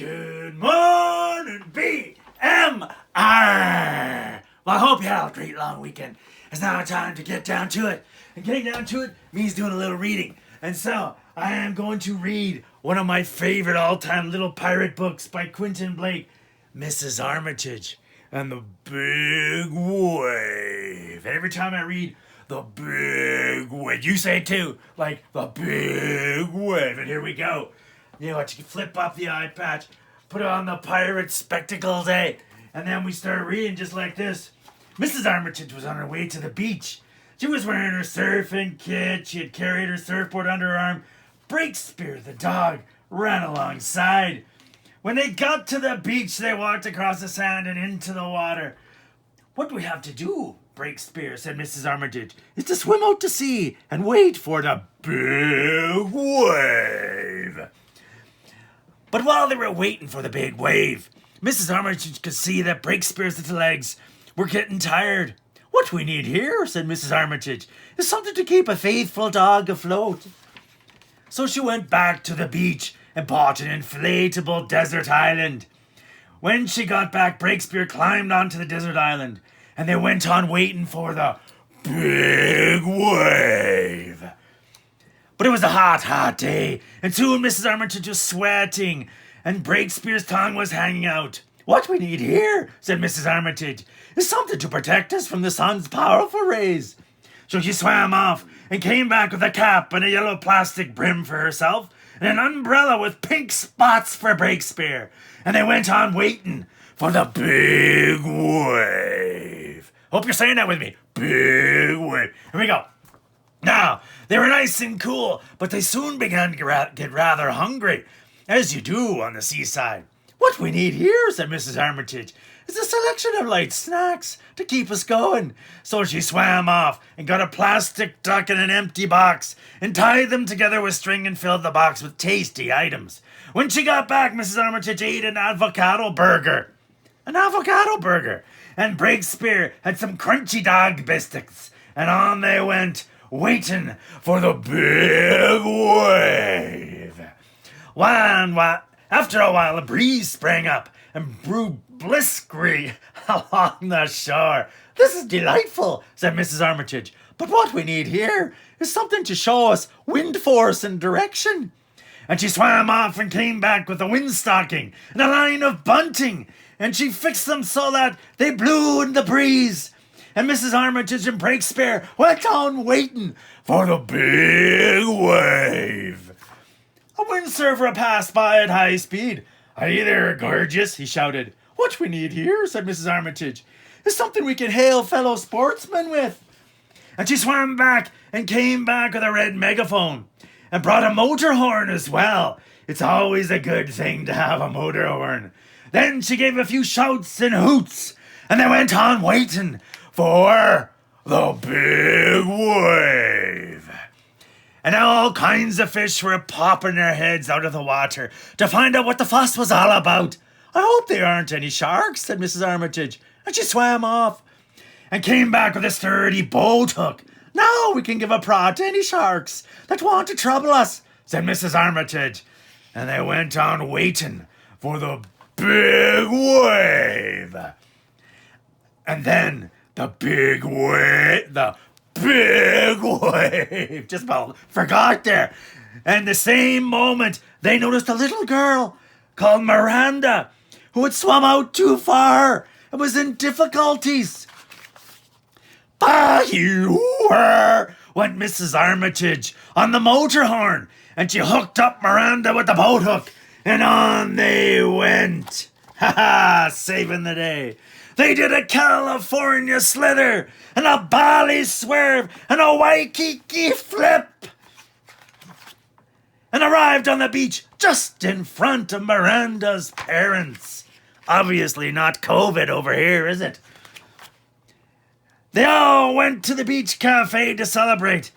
Good morning, BMR. Well, I hope you had a great long weekend. It's now time to get down to it. And getting down to it means doing a little reading. And so, I am going to read one of my favorite all-time little pirate books by Quentin Blake, Mrs. Armitage and the Big Wave. And every time I read the Big Wave, you say it too, like the Big Wave. And here we go. You know what, you can flip up the eye patch, put on the pirate spectacles, and then we start reading just like this. Mrs. Armitage was on her way to the beach. She was wearing her surfing kit. She had carried her surfboard under her arm. Breakspear, the dog, ran alongside. When they got to the beach, they walked across the sand and into the water. "What do we have to do?" Breakspear said Mrs. Armitage, "is to swim out to sea and wait for the big wave." But while they were waiting for the big wave, Mrs. Armitage could see that Breakspear's little legs were getting tired. "What we need here," said Mrs. Armitage, "is something to keep a faithful dog afloat." So she went back to the beach and bought an inflatable desert island. When she got back, Breakspear climbed onto the desert island, and they went on waiting for the big wave. But it was a hot, hot day, and soon Mrs. Armitage was sweating, and Breakspear's tongue was hanging out. "What we need here," said Mrs. Armitage, "is something to protect us from the sun's powerful rays." So she swam off and came back with a cap and a yellow plastic brim for herself and an umbrella with pink spots for Breakspear. And they went on waiting for the big wave. Hope you're saying that with me. Big wave. Here we go. Now, they were nice and cool, but they soon began to get rather hungry, as you do on the seaside. "What we need here," said Mrs. Armitage, "is a selection of light snacks to keep us going." So she swam off and got a plastic duck and an empty box and tied them together with string and filled the box with tasty items. When she got back, Mrs. Armitage ate an avocado burger. And Breakspear had some crunchy dog biscuits. And on they went, waiting for the big wave. After a while, a breeze sprang up and blew briskly along the shore. "This is delightful," said Mrs. Armitage. "But what we need here is something to show us wind force and direction." And she swam off and came back with a windstocking and a line of bunting, and she fixed them so that they blew in the breeze. And Mrs. Armitage and Breakspear went on waiting for the big wave. A windsurfer passed by at high speed. "Hey there, gorgeous," he shouted. "What we need here," said Mrs. Armitage, "is something we can hail fellow sportsmen with." And she swam back and came back with a red megaphone and brought a motor horn as well. It's always a good thing to have a motor horn. Then she gave a few shouts and hoots, and they went on waiting for the big wave. And now all kinds of fish were popping their heads out of the water to find out what the fuss was all about. "I hope there aren't any sharks," said Mrs. Armitage, and she swam off and came back with a sturdy boat hook. "Now we can give a prod to any sharks that want to trouble us," said Mrs. Armitage, and they went on waiting for the big wave. And then the big wave just about forgot there. And the same moment, they noticed a little girl called Miranda who had swum out too far and was in difficulties. "Bah-you-her," went Mrs. Armitage on the motor horn, and she hooked up Miranda with the boat hook, and on they went. Ha-ha, saving the day. They did a California slither, and a Bali swerve, and a Waikiki flip, and arrived on the beach just in front of Miranda's parents. Obviously not COVID over here, is it? They all went to the beach cafe to celebrate.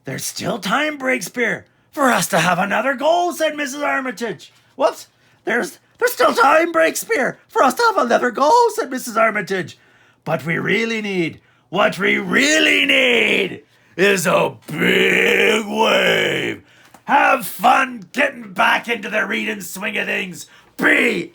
"There's still time, Breakspear, for us to have another go," said Mrs. Armitage. "What? There's still time, Breakspear, for us to have another go," said Mrs. Armitage. What we really need is a big wave. have fun getting back into the reading swing of things. B-M-R.